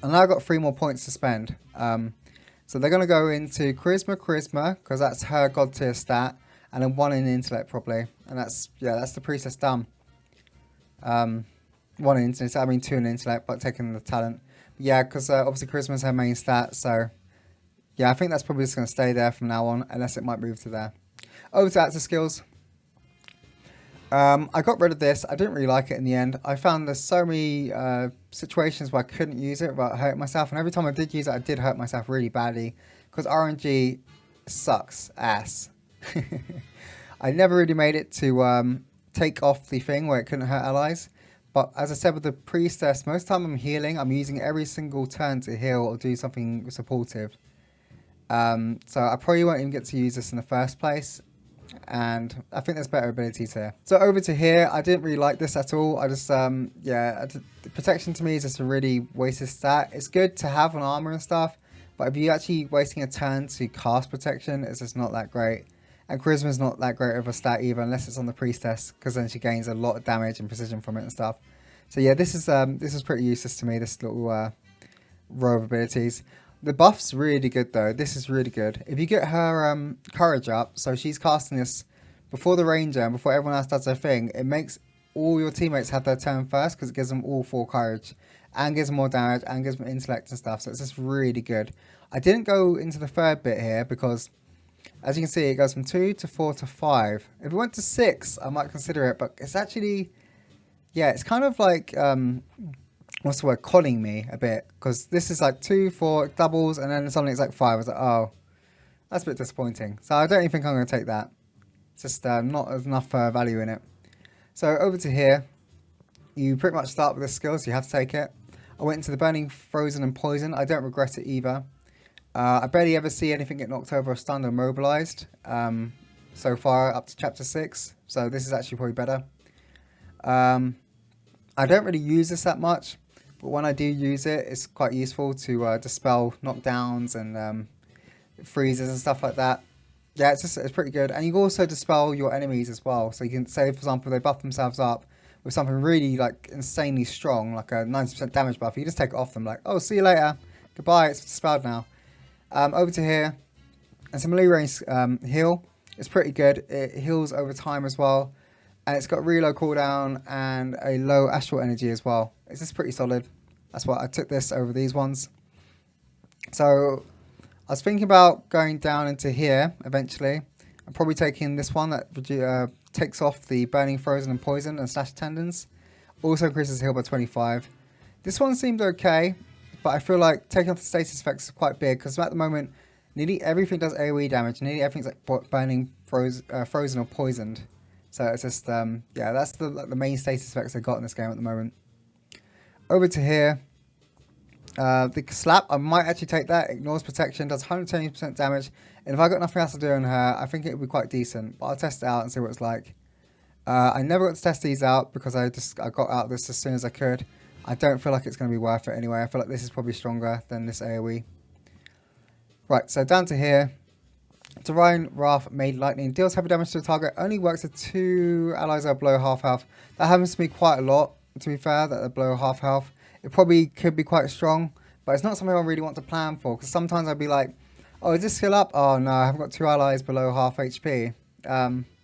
And now I've got 3 more points to spend. So they're going to go into Charisma, because that's her god tier stat. And then 1 in intellect probably. And that's the Priestess done. 1 in intellect, I mean 2 in intellect, but taking the talent. Yeah, because obviously Charisma is her main stat, so yeah, I think that's probably just going to stay there from now on, unless it might move to there. Over to active skills. I got rid of this. I didn't really like it in the end. I found there's so many situations where I couldn't use it without hurting myself, and every time I did use it, I did hurt myself really badly, because RNG sucks ass. I never really made it to take off the thing where it couldn't hurt allies. But as I said with the Priestess, most of the time I'm healing, I'm using every single turn to heal or do something supportive. So I probably won't even get to use this in the first place. And I think there's better abilities here. So over to here, I didn't really like this at all. I just, the protection to me is just a really wasted stat. It's good to have on armor and stuff. But if you're actually wasting a turn to cast protection, it's just not that great. And Charisma's not that great of a stat either, unless it's on the Priestess, because then she gains a lot of damage and precision from it and stuff. So yeah, this is pretty useless to me, this little row of abilities. The buff's really good though. This is really good. If you get her courage up, so she's casting this before the ranger and before everyone else does their thing, it makes all your teammates have their turn first, because it gives them all 4 courage and gives them more damage and gives them intellect and stuff. So it's just really good. I didn't go into the third bit here because, as you can see, it goes from 2 to 4 to 5. If it went to 6, I might consider it, but it's actually, yeah, it's kind of like, what's the word, conning me a bit, because this is like 2, 4 doubles, and then suddenly it's like 5. I was like, oh, that's a bit disappointing. So I don't even think I'm going to take that. It's just not enough value in it. So over to here, you pretty much start with the skill, so you have to take it. I went into the Burning, Frozen, and Poison. I don't regret it either. I barely ever see anything get knocked over or stunned or immobilized so far up to chapter 6. So this is actually probably better. I don't really use this that much, but when I do use it, it's quite useful to dispel knockdowns and freezes and stuff like that. Yeah, it's pretty good. And you can also dispel your enemies as well. So you can say, for example, they buff themselves up with something really like insanely strong, like a 90% damage buff. You just take it off them, like, oh, see you later. Goodbye, it's dispelled now. Over to here, and some melee range heal. It's pretty good. It heals over time as well. And it's got really low cooldown and a low astral energy as well. It's just pretty solid. That's why I took this over these ones. So I was thinking about going down into here eventually. I'm probably taking this one that takes off the Burning, Frozen, and Poison and Slash Tendons. Also increases heal by 25. This one seemed okay, but I feel like taking off the status effects is quite big, because at the moment nearly everything does AoE damage. Nearly everything's like burning, frozen, or poisoned. So it's just yeah, that's the main status effects I got in this game at the moment. Over to here, the slap, I might actually take that. Ignores protection, does 120% damage, and if I got nothing else to do on her, I think it would be quite decent. But I'll test it out and see what it's like. I never got to test these out because I got out of this as soon as I could. I don't feel like it's going to be worth it anyway. I feel like this is probably stronger than this AoE. Right, so down to here. Divine Wrath Made Lightning deals heavy damage to the target. Only works if 2 allies are below half health. That happens to me quite a lot, to be fair, that they're below half health. It probably could be quite strong, but it's not something I really want to plan for, because sometimes I'd be like, oh, is this skill up? Oh no, I haven't got 2 allies below half HP.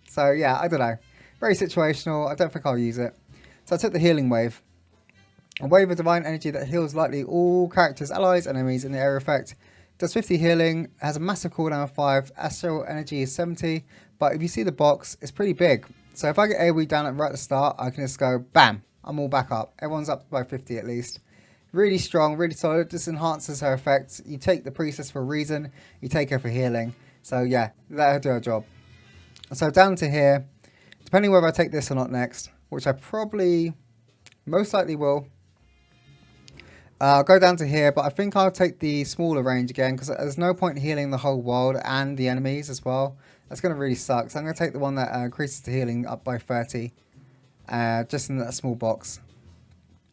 So yeah, I don't know. Very situational. I don't think I'll use it. So I took the Healing Wave. A wave of divine energy that heals lightly all characters, allies, enemies in the area effect. Does 50 healing, has a massive cooldown of 5, astral energy is 70, but if you see the box, it's pretty big. So if I get AoE down right at the start, I can just go, bam, I'm all back up. Everyone's up by 50 at least. Really strong, really solid. This enhances her effects. You take the Priestess for a reason. You take her for healing. So yeah, let her do her job. So down to here, depending whether I take this or not next, which I probably most likely will. I'll go down to here, but I think I'll take the smaller range again because there's no point healing the whole world and the enemies as well. That's going to really suck. So I'm going to take the one that increases the healing up by 30, just in that small box.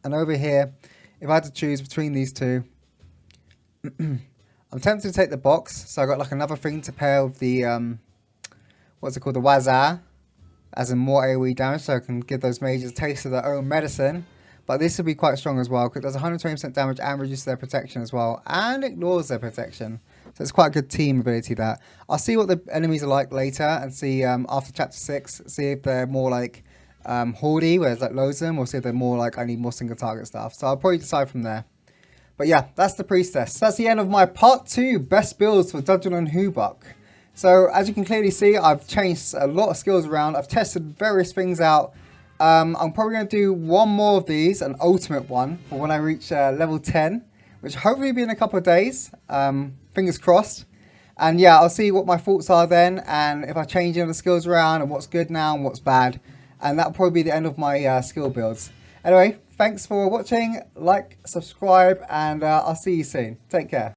And over here, if I had to choose between these two, I'm tempted to take the box. So I got like another thing to pair with the, what's it called, the Wazar, as in more AoE damage, so I can give those mages a taste of their own medicine. But this will be quite strong as well, because it does 120% damage and reduces their protection as well, and ignores their protection. So it's quite a good team ability that. I'll see what the enemies are like later, and see after chapter 6, see if they're more like hoardy, where there's like loads of them, or see if they're more like I need more single target stuff. So I'll probably decide from there. But yeah, that's the Priestess. So that's the end of my part 2 best builds for Dungeon Naheulbeuk. So as you can clearly see, I've changed a lot of skills around. I've tested various things out. I'm probably going to do one more of these, an ultimate one, for when I reach level 10, which hopefully will be in a couple of days. Fingers crossed. And yeah, I'll see what my thoughts are then, and if I change any of the skills around, and what's good now and what's bad. And that'll probably be the end of my skill builds. Anyway, thanks for watching, like, subscribe, and I'll see you soon. Take care.